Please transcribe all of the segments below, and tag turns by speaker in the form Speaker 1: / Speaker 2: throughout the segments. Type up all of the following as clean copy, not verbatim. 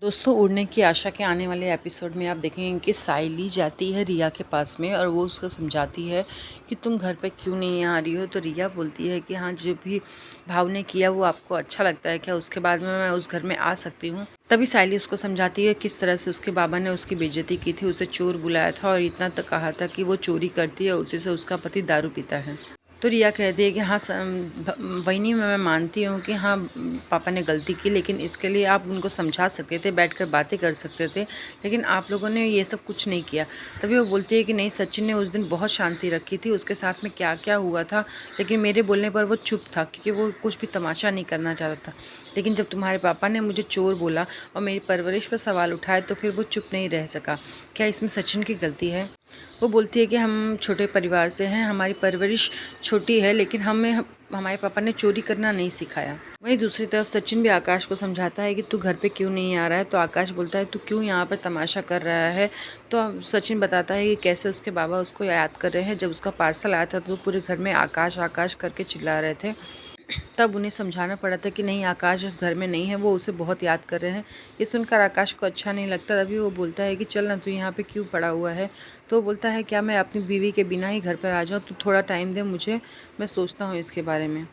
Speaker 1: दोस्तों, उड़ने की आशा के आने वाले एपिसोड में आप देखेंगे कि साइली जाती है रिया के पास में और वो उसको समझाती है कि तुम घर पे क्यों नहीं आ रही हो। तो रिया बोलती है कि हाँ, जो भी भाव ने किया वो आपको अच्छा लगता है क्या, उसके बाद में मैं उस घर में आ सकती हूँ। तभी साइली उसको समझाती है किस तरह से उसके बाबा ने उसकी बेइज्जती की थी, उसे चोर बुलाया था और इतना तक कहा था कि वो चोरी करती है, उसी से उसका पति दारू पीता है। तो रिया कहती है कि हाँ वही नहीं, मैं मानती हूँ कि हाँ पापा ने गलती की, लेकिन इसके लिए आप उनको समझा सकते थे, बैठकर बातें कर सकते थे, लेकिन आप लोगों ने ये सब कुछ नहीं किया। तभी वो बोलती है कि नहीं, सचिन ने उस दिन बहुत शांति रखी थी, उसके साथ में क्या क्या हुआ था, लेकिन मेरे बोलने पर वो चुप था क्योंकि वो कुछ भी तमाशा नहीं करना चाहता था। लेकिन जब तुम्हारे पापा ने मुझे चोर बोला और मेरी परवरिश पर सवाल उठाए तो फिर वो चुप नहीं रह सका। क्या इसमें सचिन की गलती है? वो बोलती है कि हम छोटे परिवार से हैं, हमारी परवरिश छोटी है, लेकिन हमारे पापा ने चोरी करना नहीं सिखाया। वहीं दूसरी तरफ सचिन भी आकाश को समझाता है कि तू घर पे क्यों नहीं आ रहा है। तो आकाश बोलता है तू क्यों यहाँ पर तमाशा कर रहा है। तो सचिन बताता है कि कैसे उसके बाबा उसको याद कर रहे हैं। जब उसका पार्सल आया था तो पूरे घर में आकाश आकाश करके चिल्ला रहे थे। तब उन्हें समझाना पड़ा था कि नहीं, आकाश इस घर में नहीं है, वो उसे बहुत याद कर रहे हैं। ये सुनकर आकाश को अच्छा नहीं लगता। तभी वो बोलता है कि चल ना, तू यहाँ पे क्यों पड़ा हुआ है। तो वो बोलता है क्या मैं अपनी बीवी के बिना ही घर पर आ जाऊँ, तो थोड़ा टाइम दे मुझे, मैं सोचता हूँ इसके बारे में।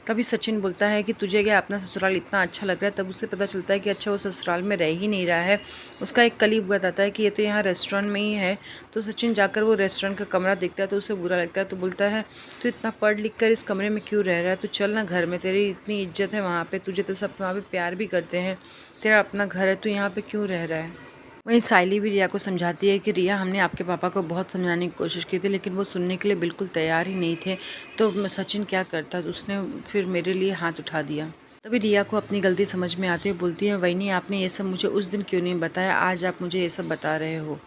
Speaker 1: तभी सचिन बोलता है कि तुझे क्या अपना ससुराल इतना अच्छा लग रहा है। तब उसे पता चलता है कि अच्छा, वो ससुराल में रह ही नहीं रहा है। उसका एक कलीग बताता है कि ये तो यहाँ रेस्टोरेंट में ही है। तो सचिन जाकर वो रेस्टोरेंट का कमरा देखता है तो उसे बुरा लगता है। तो बोलता है तू इतना पढ़ लिख कर इस कमरे में क्यों रह रहा है, तो चल ना घर में, तेरी इतनी इज्जत है वहाँ पर, तुझे तो सब वहाँ पर प्यार भी करते हैं, तेरा अपना घर है, तू यहाँ पर क्यों रह रहा है। वहीं साइली भी रिया को समझाती है कि रिया, हमने आपके पापा को बहुत समझाने की कोशिश की थी, लेकिन वो सुनने के लिए बिल्कुल तैयार ही नहीं थे। तो सचिन क्या करता, उसने फिर मेरे लिए हाथ उठा दिया। तभी रिया को अपनी गलती समझ में आती है, बोलती है वही नहीं, आपने ये सब मुझे उस दिन क्यों नहीं बताया, आज आप मुझे ये सब बता रहे हो।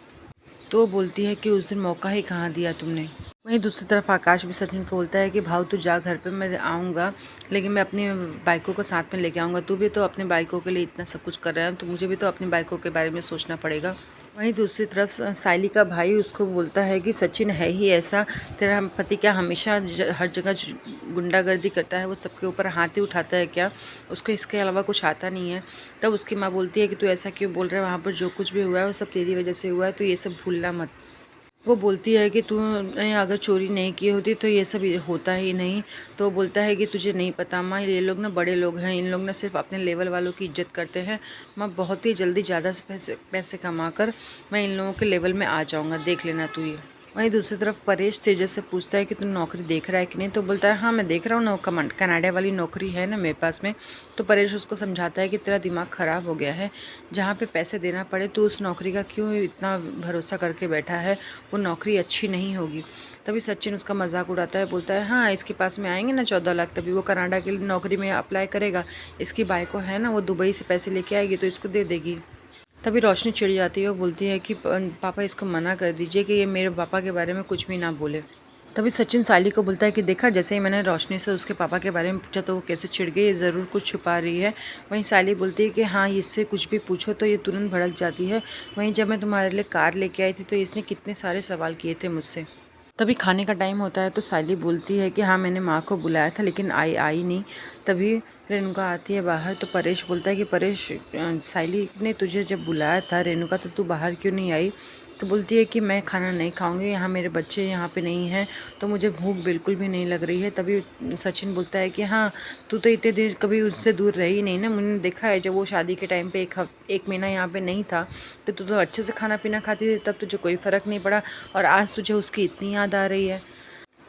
Speaker 1: तो वो बोलती है कि उस दिन मौका ही कहाँ दिया तुमने। वहीं दूसरी तरफ आकाश भी सचिन को बोलता है कि भाव तू जा घर पे, मैं आऊँगा, लेकिन मैं अपनी बाइकों को साथ में लेके आऊँगा। तू भी तो अपने बाइकों के लिए इतना सब कुछ कर रहा है, तो मुझे भी तो अपनी बाइकों के बारे में सोचना पड़ेगा। वहीं दूसरी तरफ साइली का भाई उसको बोलता है कि सचिन है ही ऐसा, तेरा पति क्या हमेशा हर जगह गुंडागर्दी करता है, वो सबके ऊपर हाथ ही उठाता है क्या, उसको इसके अलावा कुछ आता नहीं है। तब उसकी माँ बोलती है कि तू ऐसा क्यों बोल रहा है, वहाँ पर जो कुछ भी हुआ है वो सब तेरी वजह से हुआ है, तो ये सब भूलना मत। वो बोलती है कि तूने अगर चोरी नहीं की होती तो ये सब होता ही नहीं। तो वो बोलता है कि तुझे नहीं पता माँ, ये लोग ना बड़े लोग हैं, इन लोग ना सिर्फ अपने लेवल वालों की इज्जत करते हैं। माँ, बहुत ही जल्दी ज़्यादा पैसे कमा कर मैं इन लोगों के लेवल में आ जाऊँगा, देख लेना तू ये। वहीं दूसरी तरफ परेश तेजस से पूछता है कि तू नौकरी देख रहा है कि नहीं। तो बोलता है हाँ, मैं देख रहा हूँ, कनाडा वाली नौकरी है ना मेरे पास में। तो परेश उसको समझाता है कि तेरा दिमाग ख़राब हो गया है, जहाँ पे पैसे देना पड़े तो उस नौकरी का क्यों इतना भरोसा करके बैठा है, वो नौकरी अच्छी नहीं होगी। तभी सचिन उसका मजाक उड़ाता है, बोलता है हाँ, इसके पास में आएंगे ना 14 लाख, तभी वो कनाडा के लिए नौकरी में अप्लाई करेगा। इसकी बाइको है ना, वो दुबई से पैसे लेके आएगी तो इसको दे देगी। तभी रोशनी चिढ़ जाती है, वो बोलती है कि पापा, इसको मना कर दीजिए कि ये मेरे पापा के बारे में कुछ भी ना बोले। तभी सचिन साली को बोलता है कि देखा, जैसे ही मैंने रोशनी से उसके पापा के बारे में पूछा तो वो कैसे चिढ़ गई, ये ज़रूर कुछ छुपा रही है। वहीं साली बोलती है कि हाँ, इससे कुछ भी पूछो तो ये तुरंत भड़क जाती है। वहीं जब मैं तुम्हारे लिए कार लेके आई थी तो इसने कितने सारे सवाल किए थे मुझसे। तभी खाने का टाइम होता है तो साली बोलती है कि हाँ, मैंने माँ को बुलाया था लेकिन आई नहीं। तभी रेणुका आती है बाहर। तो परेश बोलता है कि परेश, साली ने तुझे जब बुलाया था रेणुका, तो तू बाहर क्यों नहीं आई। तो बोलती है कि मैं खाना नहीं खाऊंगी, यहाँ मेरे बच्चे यहाँ पे नहीं हैं, तो मुझे भूख बिल्कुल भी नहीं लग रही है। तभी सचिन बोलता है कि हाँ, तू तो इतने दिन कभी उससे दूर रही नहीं ना, मैंने देखा है जब वो शादी के टाइम पे एक महीना यहाँ पे नहीं था तो तू तो अच्छे से खाना पीना खाती थी, तब तुझे कोई फ़र्क नहीं पड़ा, और आज तुझे उसकी इतनी याद आ रही है।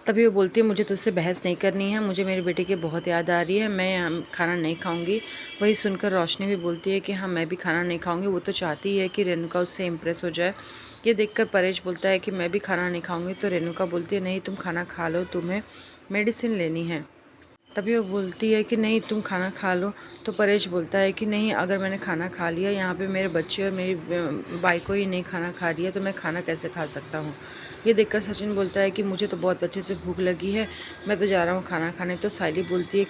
Speaker 1: तभी वो बोलती है मुझे तुझसे बहस नहीं करनी है, मुझे मेरे बेटे की बहुत याद आ रही है, मैं खाना नहीं खाऊंगी। वही सुनकर रोशनी भी बोलती है कि हाँ, मैं भी खाना नहीं खाऊंगी। वो तो चाहती है कि रेणुका उससे इम्प्रेस हो जाए। ये देखकर परेश बोलता है कि मैं भी खाना नहीं खाऊंगी। तो रेणुका बोलती है नहीं, तुम खाना खा लो, तुम्हें मेडिसिन लेनी है। तभी वो बोलती है कि नहीं, तुम खाना खा लो। तो परेश बोलता है कि नहीं, अगर मैंने खाना खा लिया, यहाँ पे मेरे बच्चे और मेरी बाइको ही नहीं खाना खा रही है, तो मैं खाना कैसे खा सकता हूँ। ये देखकर सचिन बोलता है कि मुझे तो बहुत अच्छे से भूख लगी है, मैं तो जा रहा हूँ खाना खाने। तो साइली बोलती है